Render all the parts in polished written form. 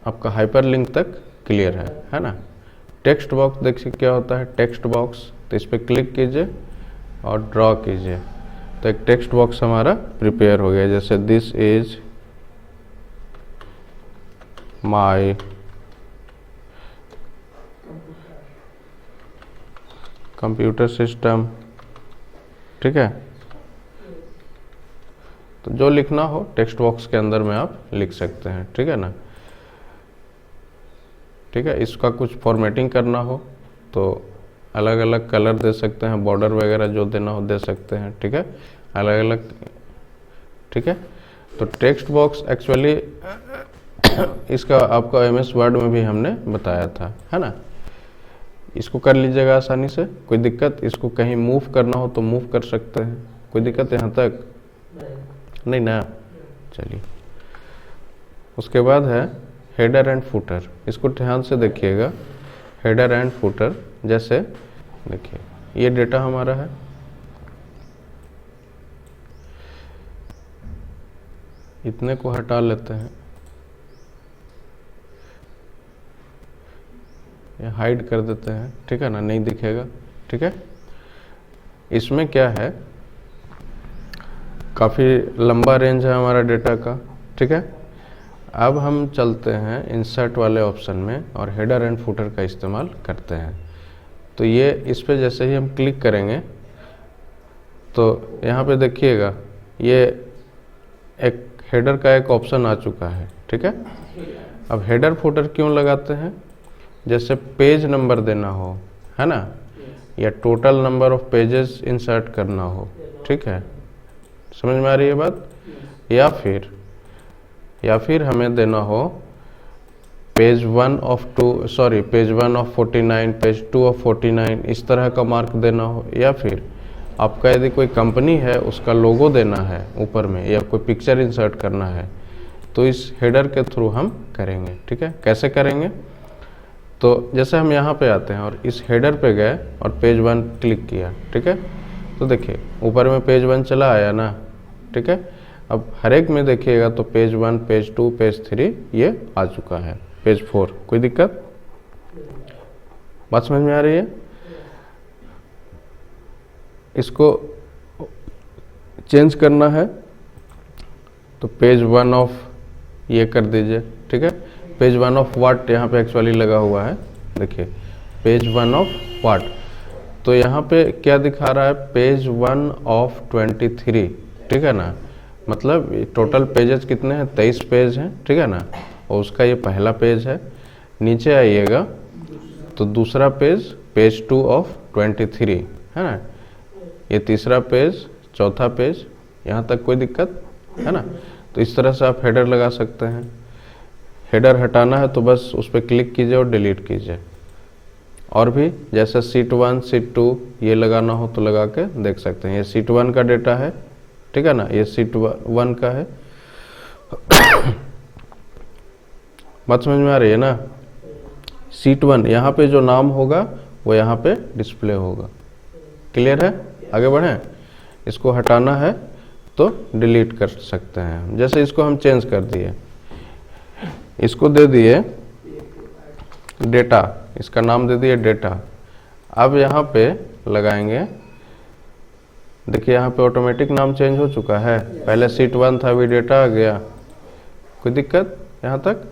आपका हाइपरलिंक तक क्लियर है ना। टेक्स्ट बॉक्स देखिए क्या होता है, टेक्स्ट बॉक्स, तो इस पर क्लिक कीजिए और ड्रॉ कीजिए, तो एक टेक्स्ट बॉक्स हमारा प्रिपेयर हो गया। जैसे this is my computer system, ठीक है। तो जो लिखना हो टेक्स्ट बॉक्स के अंदर में आप लिख सकते हैं, ठीक है ना। ठीक है, इसका कुछ फॉर्मेटिंग करना हो तो अलग अलग कलर दे सकते हैं, बॉर्डर वगैरह जो देना हो दे सकते हैं, ठीक है, अलग अलग, ठीक है। तो टेक्स्ट बॉक्स एक्चुअली इसका आपका MS वर्ड में भी हमने बताया था, है ना। इसको कर लीजिएगा आसानी से, कोई दिक्कत। इसको कहीं मूव करना हो तो मूव कर सकते हैं, कोई दिक्कत यहाँ तक नहीं ना। चलिए, उसके बाद है हेडर एंड फुटर। इसको ध्यान से देखिएगा, हेडर एंड फुटर। जैसे देखिए ये डेटा हमारा है, इतने को हटा लेते हैं, ये हाइड कर देते हैं, ठीक है ना, नहीं दिखेगा, ठीक है। इसमें क्या है, काफ़ी लंबा रेंज है हमारा डेटा का, ठीक है। अब हम चलते हैं इंसर्ट वाले ऑप्शन में और हेडर एंड फुटर का इस्तेमाल करते हैं। तो ये इस पे जैसे ही हम क्लिक करेंगे तो यहाँ पे देखिएगा ये एक हेडर का एक ऑप्शन आ चुका है, ठीक है। अब हेडर फुटर क्यों लगाते हैं, जैसे पेज नंबर देना हो, है ना, या total number of pages insert करना हो, ठीक है, समझ में आ रही है बात। या फिर हमें देना हो पेज 1 ऑफ 49, पेज 2 ऑफ 49, इस तरह का मार्क देना हो। या फिर आपका यदि कोई कंपनी है उसका लोगो देना है ऊपर में, या कोई पिक्चर इंसर्ट करना है, तो इस हेडर के थ्रू हम करेंगे, ठीक है। कैसे करेंगे, तो जैसे हम यहाँ पे आते हैं और इस हेडर पे गए और पेज 1 क्लिक किया, ठीक है, तो देखिए ऊपर में पेज 1 चला आया ना, ठीक है। अब हर एक में देखिएगा तो पेज 1, पेज 2, पेज 3 ये आ चुका है, पेज 4, कोई दिक्कत, बात समझ में आ रही है। इसको चेंज करना है तो पेज 1 ऑफ ये कर दीजिए, ठीक है। पेज 1 ऑफ व्हाट यहाँ पे एक्चुअली लगा हुआ है, देखिए पेज 1 ऑफ व्हाट, तो यहाँ पे क्या दिखा रहा है, पेज 1 ऑफ 23, ठीक है ना। मतलब टोटल पेजेस कितने हैं, 23 पेज हैं, ठीक है ना, और उसका ये पहला पेज है। नीचे आइएगा तो दूसरा पेज, पेज 2 ऑफ 23, है ना, ये तीसरा पेज, चौथा पेज, यहाँ तक कोई दिक्कत है ना। तो इस तरह से आप हेडर लगा सकते हैं। हेडर हटाना है तो बस उस पर क्लिक कीजिए और डिलीट कीजिए। और भी जैसे शीट 1, शीट 2 ये लगाना हो तो लगा के देख सकते हैं। ये शीट 1 का डेटा है, ठीक है ना, ये शीट 1 का है। बात समझ में आ रही है ना। शीट 1 यहाँ पे जो नाम होगा वो यहाँ पे डिस्प्ले होगा, क्लियर है। आगे बढ़ें, इसको हटाना है तो डिलीट कर सकते हैं। जैसे इसको हम चेंज कर दिए, इसको दे दिए डेटा, इसका नाम दे दिए डेटा। अब यहाँ पे लगाएंगे, देखिए यहाँ पे ऑटोमेटिक नाम चेंज हो चुका है, पहले शीट 1 था अभी डेटा आ गया, कोई दिक्कत यहाँ तक।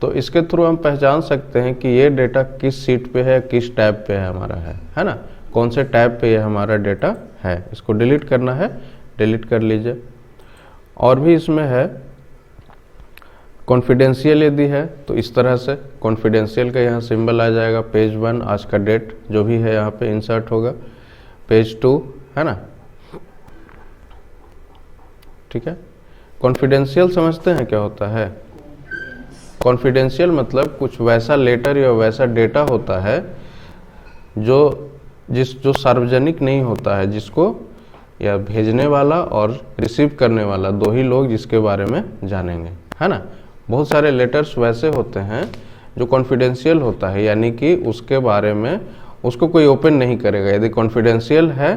तो इसके थ्रू हम पहचान सकते हैं कि ये डेटा किस शीट पे है, किस टैब पे है हमारा, है ना, कौन से टैब पे ये हमारा डेटा है। इसको डिलीट करना है, डिलीट कर लीजिए। और भी इसमें है कॉन्फिडेंशियल, यदि है तो इस तरह से कॉन्फिडेंशियल का यहाँ सिंबल आ जाएगा। पेज 1 आज का डेट जो भी है यहाँ पे इंसर्ट होगा, पेज 2, है ना, ठीक है। कॉन्फिडेंशियल समझते हैं क्या होता है। कॉन्फिडेंशियल मतलब कुछ वैसा लेटर या वैसा डेटा होता है जो सार्वजनिक नहीं होता है, जिसको या भेजने वाला और रिसीव करने वाला 2 ही लोग जिसके बारे में जानेंगे, है ना। बहुत सारे लेटर्स वैसे होते हैं जो कॉन्फिडेंशियल होता है, यानी कि उसके बारे में उसको कोई ओपन नहीं करेगा। यदि कॉन्फिडेंशियल है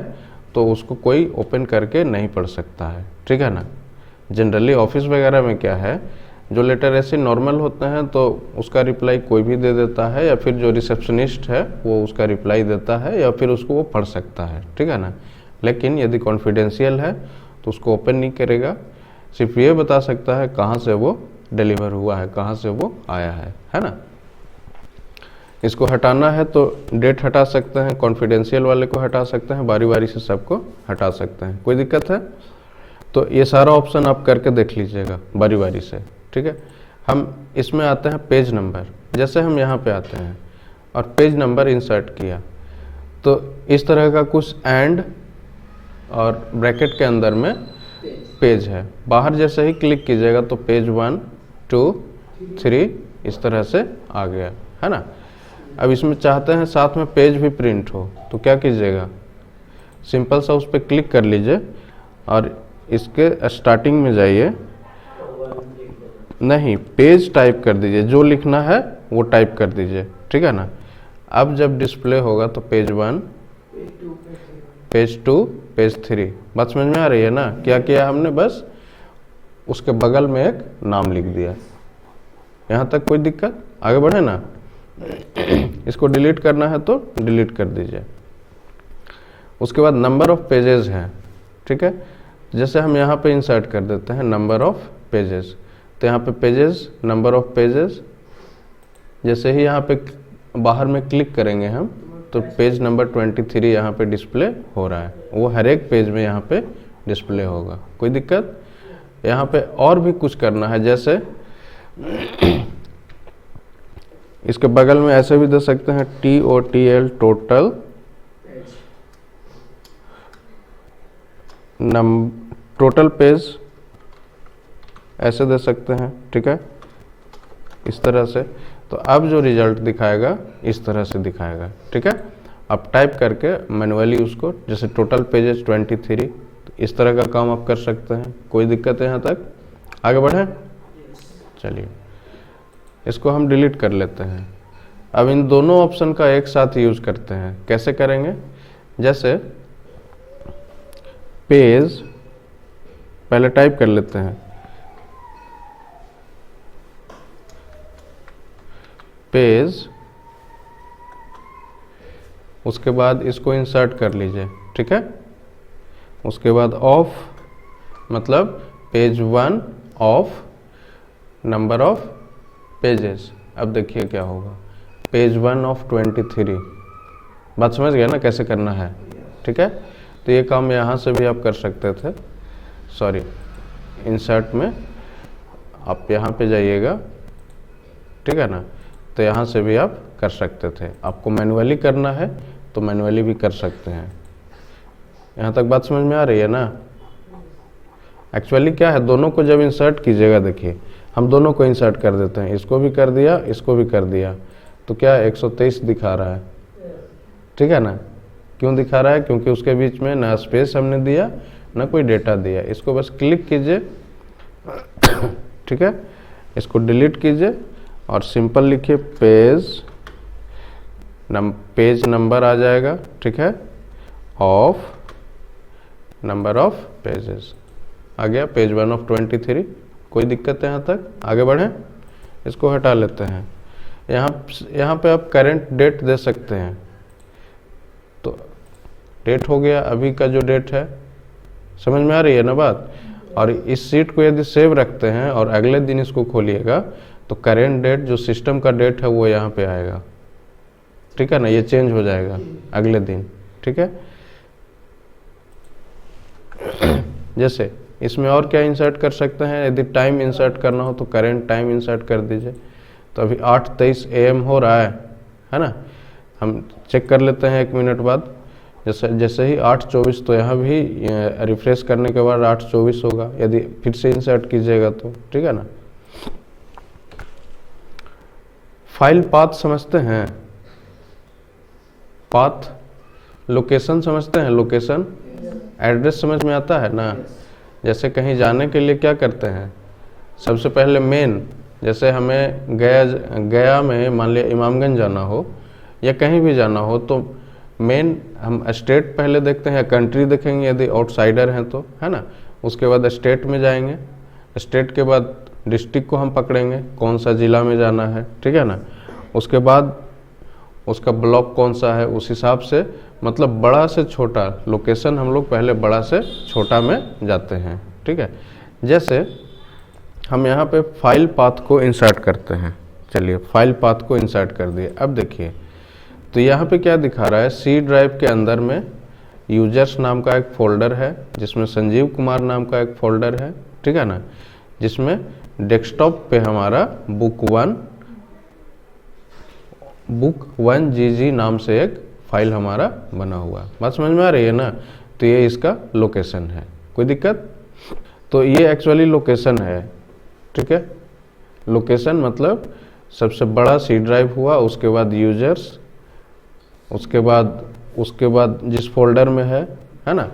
तो उसको कोई ओपन करके नहीं पढ़ सकता है, ठीक है ना। जनरली ऑफिस वगैरह में क्या है, जो लेटर ऐसे नॉर्मल होते हैं तो उसका रिप्लाई कोई भी दे देता है, या फिर जो रिसेप्शनिस्ट है वो उसका रिप्लाई देता है, या फिर उसको वो पढ़ सकता है, ठीक है ना। लेकिन यदि कॉन्फिडेंशियल है तो उसको ओपन नहीं करेगा, सिर्फ ये बता सकता है कहाँ से वो डिलीवर हुआ है, कहाँ से वो आया है ना। इसको हटाना है तो डेट हटा सकते हैं, कॉन्फिडेंशियल वाले को हटा सकते हैं, बारी बारी से सबको हटा सकते हैं, कोई दिक्कत है। तो ये सारा ऑप्शन आप करके देख लीजिएगा बारी बारी से, ठीक है। हम इसमें आते हैं पेज नंबर। जैसे हम यहाँ पे आते हैं और पेज नंबर इंसर्ट किया, तो इस तरह का कुछ एंड और ब्रैकेट के अंदर में पेज है। बाहर जैसे ही क्लिक कीजिएगा तो पेज 1 2 3 इस तरह से आ गया, है ना। अब इसमें चाहते हैं साथ में पेज भी प्रिंट हो, तो क्या कीजिएगा, सिंपल सा उस पर क्लिक कर लीजिए और इसके स्टार्टिंग में जाइए, नहीं पेज टाइप कर दीजिए, जो लिखना है वो टाइप कर दीजिए, ठीक है ना। अब जब डिस्प्ले होगा तो पेज 1 पेज 2 पेज 3, बात समझ में आ रही है ना। क्या किया हमने, बस उसके बगल में एक नाम लिख दिया। यहाँ तक कोई दिक्कत, आगे बढ़े ना। इसको डिलीट करना है तो डिलीट कर दीजिए। उसके बाद नंबर ऑफ पेजेस है, ठीक है। जैसे हम यहाँ पे इंसर्ट कर देते हैं नंबर ऑफ पेजेस, तो यहाँ पे पेजेस, नंबर ऑफ पेजेस, जैसे ही यहाँ पे बाहर में क्लिक करेंगे हम तो पेज नंबर 23 यहाँ पे डिस्प्ले हो रहा है, वो हर एक पेज में यहाँ पे डिस्प्ले होगा, कोई दिक्कत। यहाँ पे और भी कुछ करना है, जैसे इसके बगल में ऐसे भी दे सकते हैं TOTL टोटल टोटल पेज, ऐसे दे सकते हैं, ठीक है, इस तरह से। तो अब जो रिजल्ट दिखाएगा इस तरह से दिखाएगा, ठीक है। आप टाइप करके मैनुअली उसको, जैसे टोटल पेजेस 23, इस तरह का काम आप कर सकते हैं, कोई दिक्कत है यहाँ तक, आगे बढ़े। चलिए इसको हम डिलीट कर लेते हैं। अब इन दोनों ऑप्शन का एक साथ यूज करते हैं, कैसे करेंगे, जैसे पेज पहले टाइप कर लेते हैं, पेज, उसके बाद इसको इंसर्ट कर लीजिए, ठीक है। उसके बाद ऑफ, मतलब page 1 of number of pages. अब देखिए क्या होगा, पेज 1 ऑफ 23, बात समझ गया ना कैसे करना है, ठीक है। तो ये काम यहाँ से भी आप कर सकते थे, सॉरी इंसर्ट में आप यहाँ पे जाइएगा, ठीक है ना। तो यहाँ से भी आप कर सकते थे, आपको मैनुअली करना है तो मैनुअली भी कर सकते हैं। यहाँ तक बात समझ में आ रही है ना। एक्चुअली क्या है, दोनों को जब इंसर्ट कीजिएगा, देखिए हम दोनों को इंसर्ट कर देते हैं, इसको भी कर दिया, इसको भी कर दिया, तो क्या 123 दिखा रहा है, ठीक है ना। क्यों दिखा रहा है, क्योंकि उसके बीच में ना स्पेस हमने दिया ना कोई डेटा दिया। इसको बस क्लिक कीजिए, ठीक है, इसको डिलीट कीजिए और सिंपल लिखिए पेज नंबर आ जाएगा, ठीक है, ऑफ नंबर ऑफ पेजेस आ गया, पेज 1 ऑफ 23, कोई दिक्कत है यहाँ तक, आगे बढ़ें। इसको हटा लेते हैं। यहाँ पे आप करेंट डेट दे सकते हैं, तो डेट हो गया, अभी का जो डेट है, समझ में आ रही है ना बात। और इस सीट को यदि सेव रखते हैं और अगले दिन इसको खोलिएगा तो करेंट डेट जो सिस्टम का डेट है वो यहाँ पे आएगा, ठीक है ना, ये चेंज हो जाएगा अगले दिन, ठीक है। जैसे इसमें और क्या इंसर्ट कर सकते हैं, यदि टाइम इंसर्ट करना हो तो करेंट टाइम इंसर्ट कर दीजिए। तो अभी 8:23 AM हो रहा है ना। हम चेक कर लेते हैं 1 मिनट बाद, जैसे ही 8:24, तो यहाँ भी रिफ्रेश करने के बाद 8:24 होगा, यदि फिर से इंसर्ट कीजिएगा तो, ठीक है ना। फाइल पाथ समझते हैं, पाथ लोकेशन समझते हैं, लोकेशन एड्रेस समझ में आता है ना। जैसे कहीं जाने के लिए क्या करते हैं, सबसे पहले मेन, जैसे हमें गया में मान लिया इमामगंज जाना हो या कहीं भी जाना हो, तो मेन हम स्टेट पहले देखते हैं या कंट्री देखेंगे यदि आउटसाइडर हैं तो, है ना। उसके बाद स्टेट में जाएंगे, स्टेट के बाद डिस्ट्रिक्ट को हम पकड़ेंगे, कौन सा ज़िला में जाना है, ठीक है ना। उसके बाद उसका ब्लॉक कौन सा है, उस हिसाब से मतलब बड़ा से छोटा लोकेशन हम लोग पहले बड़ा से छोटा में जाते हैं, ठीक है। जैसे हम यहाँ पे फाइल पाथ को इंसर्ट करते हैं। चलिए फाइल पाथ को इंसर्ट कर दिए। अब देखिए तो यहाँ पे क्या दिखा रहा है, सी ड्राइव के अंदर में यूजर्स नाम का एक फ़ोल्डर है, जिसमें संजीव कुमार नाम का एक फ़ोल्डर है, ठीक है ना, जिसमें डेस्कटॉप पे हमारा बुक वन जीजी नाम से एक फाइल हमारा बना हुआ है। बात समझ में आ रही है ना। तो ये इसका लोकेशन है, कोई दिक्कत। तो ये एक्चुअली लोकेशन है, ठीक है। लोकेशन मतलब सबसे बड़ा सी ड्राइव हुआ, उसके बाद यूजर्स, उसके बाद जिस फोल्डर में है ना।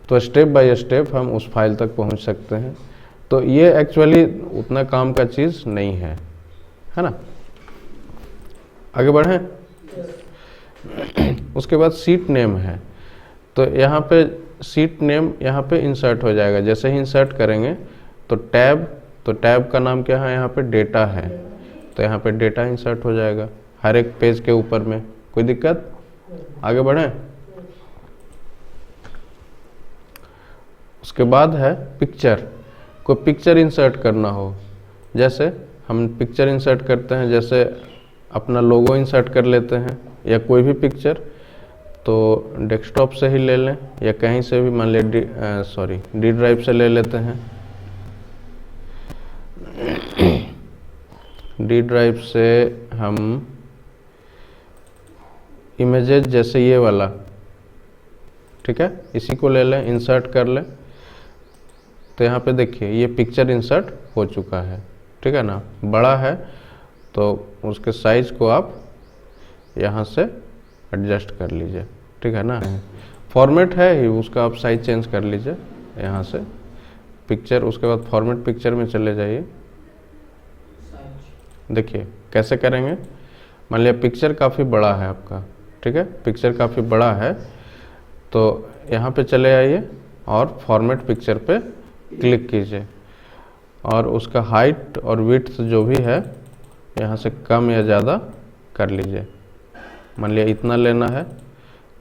तो स्टेप बाय स्टेप हम उस फाइल तक पहुंच सकते हैं। तो ये एक्चुअली उतना काम का चीज़ नहीं है ना। आगे बढ़ें। उसके बाद सीट नेम है, तो यहाँ पे सीट नेम यहाँ पे इंसर्ट हो जाएगा। जैसे ही इंसर्ट करेंगे तो टैब का नाम क्या है, यहाँ पे डेटा है, तो यहाँ पे डेटा इंसर्ट हो जाएगा हर एक पेज के ऊपर में। कोई दिक्कत। आगे बढ़ें। उसके बाद है पिक्चर। कोई पिक्चर इंसर्ट करना हो, जैसे हम पिक्चर इंसर्ट करते हैं, जैसे अपना लोगो इंसर्ट कर लेते हैं या कोई भी पिक्चर, तो डेस्कटॉप से ही ले लें या कहीं से भी, मान लिया डी ड्राइव से ले लेते हैं। डी ड्राइव से हम इमेजेस जैसे ये वाला, ठीक है, इसी को ले लें, इंसर्ट कर लें। तो यहाँ पे देखिए ये पिक्चर इंसर्ट हो चुका है, ठीक है ना। बड़ा है तो उसके साइज को आप यहाँ से एडजस्ट कर लीजिए, ठीक है ना। फॉर्मेट है ही, उसका आप साइज चेंज कर लीजिए यहाँ से पिक्चर। उसके बाद फॉर्मेट पिक्चर में चले जाइए। देखिए कैसे करेंगे। मान लिया पिक्चर काफ़ी बड़ा है आपका, ठीक है, पिक्चर काफ़ी बड़ा है, तो यहाँ पे चले आइए और फॉर्मेट पिक्चर पे क्लिक कीजिए और उसका हाइट और विड्थ जो भी है यहाँ से कम या ज़्यादा कर लीजिए। मान लिया इतना लेना है,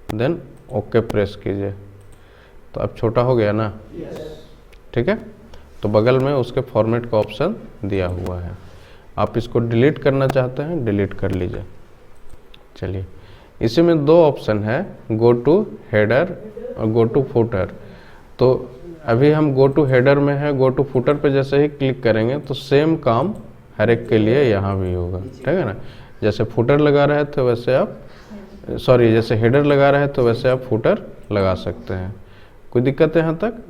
देन ओके प्रेस कीजिए, तो अब छोटा हो गया ना, ठीक है। तो बगल में उसके फॉर्मेट का ऑप्शन दिया हुआ है। आप इसको डिलीट करना चाहते हैं, डिलीट कर लीजिए। चलिए इसी में दो ऑप्शन है, गो टू हेडर और गो टू फुटर। तो अभी हम गो टू हेडर में है, गो टू फुटर पे जैसे ही क्लिक करेंगे तो सेम काम हर एक के लिए यहाँ भी होगा, ठीक है ना। जैसे फुटर लगा रहे थे वैसे आप जैसे हेडर लगा रहे हैं तो वैसे आप फुटर लगा सकते हैं। कोई दिक्कत है यहाँ तक।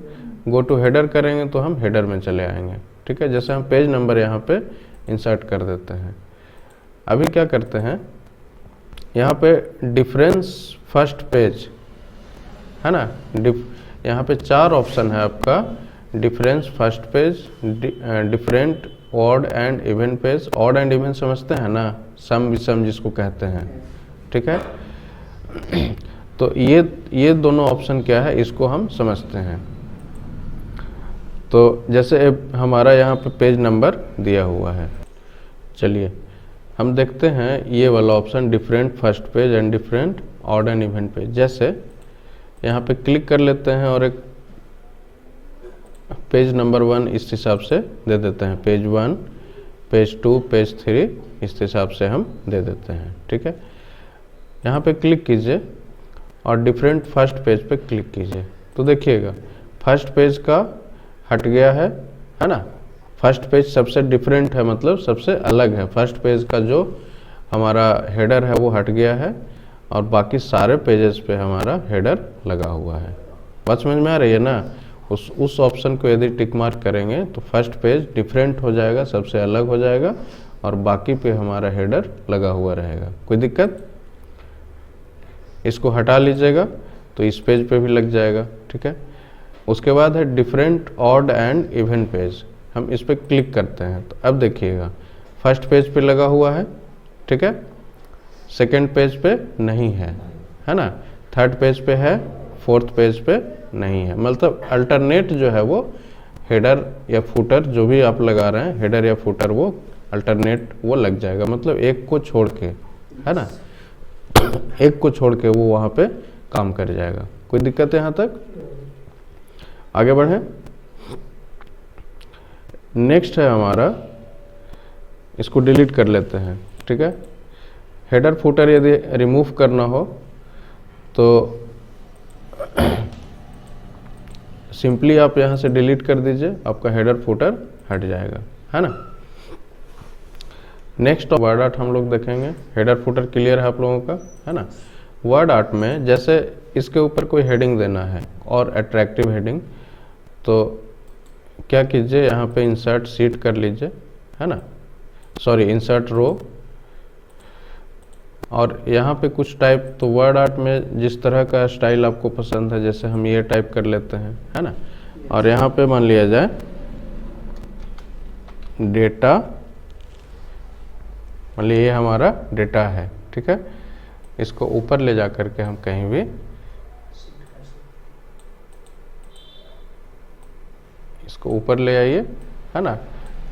गो टू हेडर करेंगे तो हम हेडर में चले आएंगे, ठीक है। जैसे हम पेज नंबर यहाँ पे इंसर्ट कर देते हैं। अभी क्या करते हैं, यहाँ पे डिफरेंस फर्स्ट पेज है ना। यहाँ पे 4 ऑप्शन है आपका, difference first page, different odd and even page. Odd and even समझते हैं ना, सम विषम जिसको कहते हैं, ठीक है। तो ये दोनों ऑप्शन क्या है इसको हम समझते हैं। तो जैसे हमारा यहाँ पे पेज नंबर दिया हुआ है, चलिए हम देखते हैं ये वाला option, different first page and different odd and even page. जैसे यहाँ पे क्लिक कर लेते हैं और एक पेज नंबर 1 इस हिसाब से दे देते हैं, पेज 1, पेज 2, पेज 3 इस हिसाब से हम दे देते हैं, ठीक है। यहाँ पे क्लिक कीजिए और डिफरेंट फर्स्ट पेज पे क्लिक कीजिए, तो देखिएगा फर्स्ट पेज का हट गया है ना। फर्स्ट पेज सबसे डिफरेंट है, मतलब सबसे अलग है। फर्स्ट पेज का जो हमारा हेडर है वो हट गया है और बाकी सारे पेजेस पे हमारा हेडर लगा हुआ है। बात समझ में आ रही है ना। उस ऑप्शन को यदि टिक मार्क करेंगे तो फर्स्ट पेज डिफरेंट हो जाएगा, सबसे अलग हो जाएगा और बाकी पे हमारा हेडर लगा हुआ रहेगा। कोई दिक्कत। इसको हटा लीजिएगा तो इस पेज पे भी लग जाएगा, ठीक है। उसके बाद है different odd and even page. हम इस पर क्लिक करते हैं तो अब देखिएगा फर्स्ट पेज पे लगा हुआ है, ठीक है, सेकंड पेज पे नहीं है, है ना। थर्ड पेज पे है, फोर्थ पेज पे नहीं है। मतलब अल्टरनेट जो है वो हेडर या फुटर जो भी आप लगा रहे हैं, हेडर या फुटर, वो अल्टरनेट वो लग जाएगा। मतलब एक को छोड़ के, है ना, एक को छोड़ के वो वहाँ पे काम कर जाएगा। कोई दिक्कत है यहाँ तक? आगे बढ़े। नेक्स्ट है हमारा, इसको डिलीट कर लेते हैं, ठीक है। हेडर फुटर यदि रिमूव करना हो तो सिंपली आप यहाँ से डिलीट कर दीजिए, आपका हेडर फुटर हट जाएगा, है ना। नेक्स्ट वर्ड आर्ट हम लोग देखेंगे। हेडर फुटर क्लियर है आप लोगों का, है ना। वर्ड आर्ट में जैसे इसके ऊपर कोई हेडिंग देना है और अट्रैक्टिव हेडिंग, तो क्या कीजिए, यहाँ पे इंसर्ट सीट कर लीजिए, है ना, सॉरी इंसर्ट रो, और यहाँ पे कुछ टाइप, तो वर्ड आर्ट में जिस तरह का स्टाइल आपको पसंद है, जैसे हम ये टाइप कर लेते हैं, है ना। और यहाँ पे मान लिया जाए डेटा, मान लीजिए ये हमारा डेटा है, ठीक है। इसको ऊपर ले जा करके हम कहीं भी इसको ऊपर ले आइए, है ना,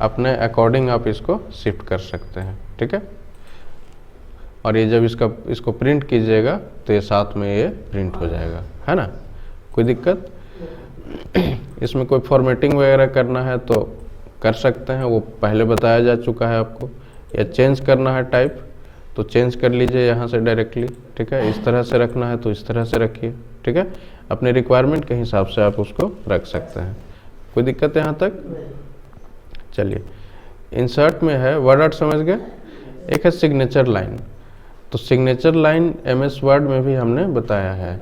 अपने अकॉर्डिंग आप इसको शिफ्ट कर सकते हैं, ठीक है। और ये जब इसको प्रिंट कीजिएगा तो ये साथ में ये प्रिंट हो जाएगा, है ना। कोई दिक्कत? इसमें कोई फॉर्मेटिंग वगैरह करना है तो कर सकते हैं, वो पहले बताया जा चुका है आपको। या चेंज करना है टाइप तो चेंज कर लीजिए यहाँ से डायरेक्टली, ठीक है। इस तरह से रखना है तो इस तरह से रखिए, ठीक है। अपने रिक्वायरमेंट के हिसाब से आप उसको रख सकते हैं। कोई दिक्कत है यहाँ तक? चलिए, इंसर्ट में है वर्ड आर्ट, समझ गए। एक है सिग्नेचर लाइन, तो सिग्नेचर लाइन एमएस वर्ड में भी हमने बताया है।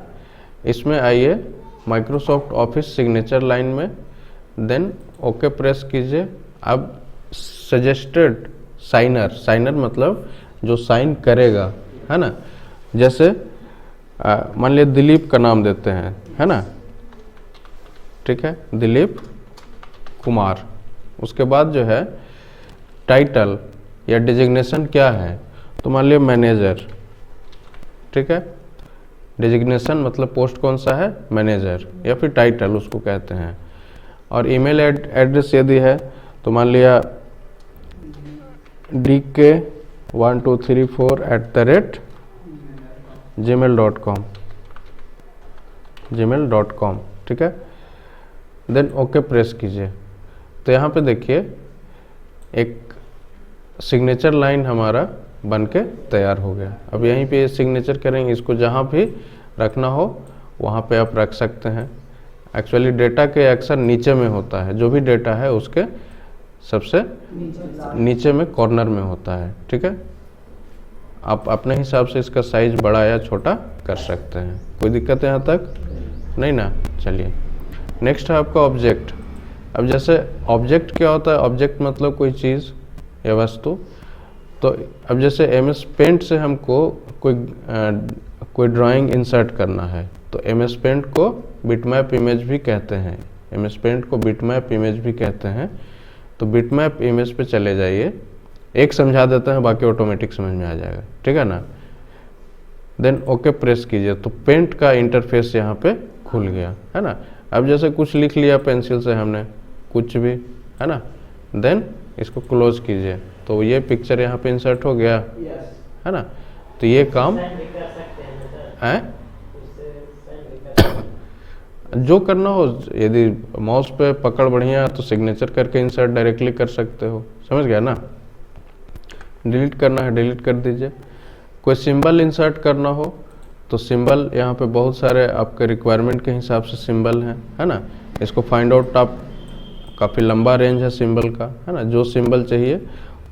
इसमें आइए माइक्रोसॉफ्ट ऑफिस सिग्नेचर लाइन में, देन ओके प्रेस कीजिए। अब सजेस्टेड साइनर, साइनर मतलब जो साइन करेगा, है ना। जैसे मान लिया दिलीप का नाम देते हैं, है ना, ठीक है, दिलीप कुमार। उसके बाद जो है टाइटल या डिजिग्नेशन क्या है, तो मान लिया मैनेजर, ठीक है। डिजिग्नेशन मतलब पोस्ट कौन सा है, मैनेजर, या फिर टाइटल उसको कहते हैं। और ईमेल एड्रेस यदि है तो मान लिया dk1234@gmail.com, ठीक है। देन ओके प्रेस कीजिए। तो यहाँ पे देखिए एक सिग्नेचर लाइन हमारा बन के तैयार हो गया। अब यहीं पे सिग्नेचर करेंगे, इसको जहाँ भी रखना हो वहाँ पे आप रख सकते हैं। एक्चुअली डेटा के अक्सर नीचे में होता है, जो भी डेटा है उसके सबसे नीचे में कॉर्नर में होता है, ठीक है। आप अपने हिसाब से इसका साइज बड़ा या छोटा कर सकते हैं। कोई दिक्कत है यहाँ तक? नहीं ना। चलिए, नेक्स्ट है आपका ऑब्जेक्ट। अब जैसे ऑब्जेक्ट क्या होता है, ऑब्जेक्ट मतलब कोई चीज़ या वस्तु। तो अब जैसे एमएस पेंट से हमको कोई ड्राइंग इंसर्ट करना है, तो एमएस पेंट को बिटमैप इमेज भी कहते हैं, एमएस पेंट को बिटमैप इमेज भी कहते हैं। तो बिटमैप इमेज पे चले जाइए, एक समझा देते हैं, बाकी ऑटोमेटिक समझ में आ जाएगा, ठीक है ना। देन ओके प्रेस कीजिए, तो पेंट का इंटरफेस यहाँ पे खुल गया, है ना। अब जैसे कुछ लिख लिया पेंसिल से हमने, कुछ भी, है ना, देन इसको क्लोज कीजिए, तो ये पिक्चर यहाँ पे इंसर्ट हो गया, है ना। तो ये काम है जो करना हो, यदि माउस पे पकड़ बढ़िया तो सिग्नेचर करके इंसर्ट डायरेक्टली कर सकते हो, समझ गया ना। डिलीट करना है डिलीट कर दीजिए। कोई सिंबल इंसर्ट करना हो तो सिंबल यहाँ पे बहुत सारे आपके रिक्वायरमेंट के हिसाब से सिंबल हैं, है ना। इसको फाइंड आउट, आप काफ़ी लंबा रेंज है सिंबल का, है ना। जो सिंबल चाहिए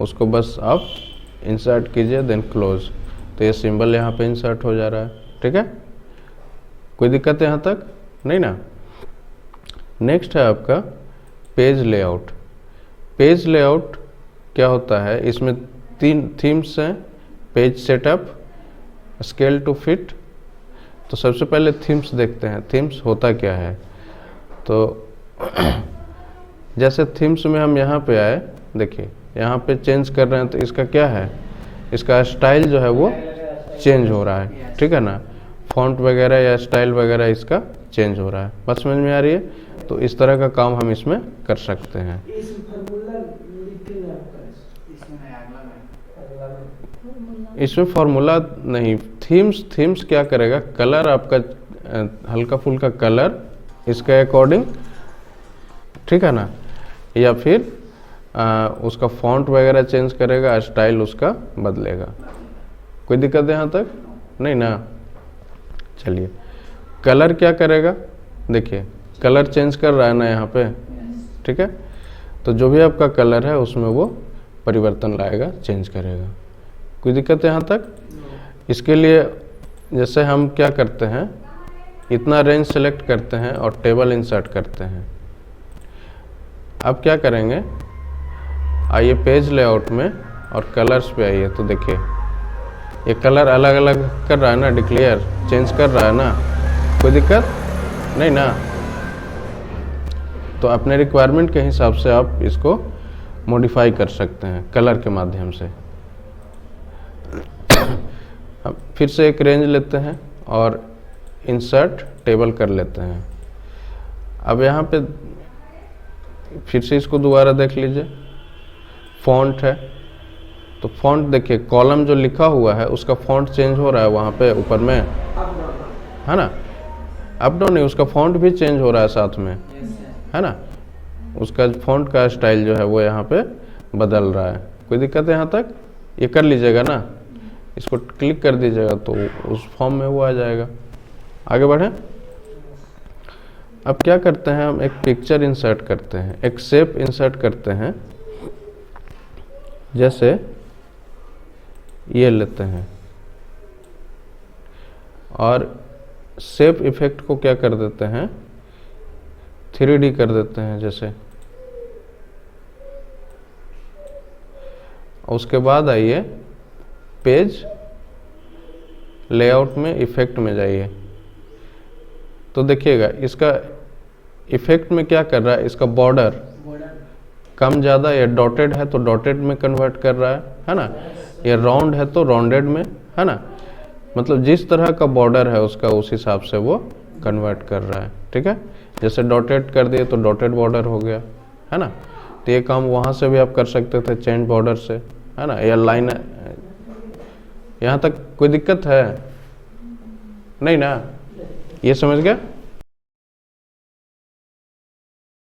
उसको बस आप इंसर्ट कीजिए, देन क्लोज, तो ये सिंबल यहाँ पे इंसर्ट हो जा रहा है, ठीक है। कोई दिक्कत है यहाँ तक? नहीं ना। नेक्स्ट है आपका पेज लेआउट। पेज लेआउट क्या होता है, इसमें 3 थीम्स हैं, page setup, scale to fit. तो सबसे पहले थीम्स देखते हैं, थीम्स होता क्या है। तो जैसे थीम्स में हम यहाँ पे आए, देखिए यहाँ पे चेंज कर रहे हैं, तो इसका क्या है, इसका स्टाइल जो है वो चेंज हो रहा है, ठीक है ना। फॉन्ट वगैरह या स्टाइल वगैरह इसका चेंज हो रहा है। बात समझ में आ रही है? तो इस तरह का काम हम इसमें कर सकते हैं। इसमें फॉर्मूला नहीं, थीम्स क्या करेगा, कलर आपका हल्का फुल्का कलर इसके अकॉर्डिंग, ठीक है ना, या फिर उसका फॉन्ट वगैरह चेंज करेगा, स्टाइल उसका बदलेगा। कोई दिक्कत है यहाँ तक? नहीं ना। चलिए, कलर क्या करेगा, देखिए कलर चेंज कर रहा है ना यहाँ पे, ठीक है। तो जो भी आपका कलर है उसमें वो परिवर्तन लाएगा, चेंज करेगा। कोई दिक्कत है यहाँ तक? इसके लिए जैसे हम क्या करते हैं, इतना रेंज सेलेक्ट करते हैं और टेबल इंसर्ट करते हैं। अब क्या करेंगे, आइए पेज लेआउट में और कलर्स पे आइए, तो देखिए ये कलर अलग अलग कर रहा है ना, डिक्लेयर चेंज कर रहा है ना, कोई दिक्कत नहीं ना। तो अपने रिक्वायरमेंट के हिसाब से आप इसको मॉडिफाई कर सकते हैं कलर के माध्यम से। अब फिर से एक रेंज लेते हैं और इंसर्ट टेबल कर लेते हैं। अब यहाँ पे फिर से इसको दोबारा देख लीजिए, फॉन्ट है तो फॉन्ट देखिए, कॉलम जो लिखा हुआ है उसका फॉन्ट चेंज हो रहा है वहाँ पे ऊपर में, है ना, अप डाउन नहीं, उसका फॉन्ट भी चेंज हो रहा है साथ में, है ना, उसका फॉन्ट का स्टाइल जो है वो यहाँ पे बदल रहा है। कोई दिक्कत है यहाँ तक? ये कर लीजिएगा ना, इसको क्लिक कर दीजिएगा तो उस फॉर्म में वो आ जाएगा। आगे बढ़ें। अब क्या करते हैं, हम एक पिक्चर इंसर्ट करते हैं, एक शेप इंसर्ट करते हैं। जैसे ये लेते हैं और शेप इफेक्ट को क्या कर देते हैं, 3D कर देते हैं जैसे। उसके बाद आइए पेज लेआउट में इफेक्ट में जाइए, तो देखिएगा इसका इफेक्ट में क्या कर रहा है, इसका बॉर्डर कम ज़्यादा, या डॉटेड है तो डॉटेड में कन्वर्ट कर रहा है ना, या राउंड है तो राउंडेड में, है ना, मतलब जिस तरह का बॉर्डर है उसका उस हिसाब से वो कन्वर्ट कर रहा है, ठीक है। जैसे डॉटेड कर दिए तो डॉटेड बॉर्डर हो गया, है ना। तो ये काम वहाँ से भी आप कर सकते थे, चेंज बॉर्डर से, है ना, या लाइन। यहाँ तक कोई दिक्कत है? नहीं ना, ये समझ गया।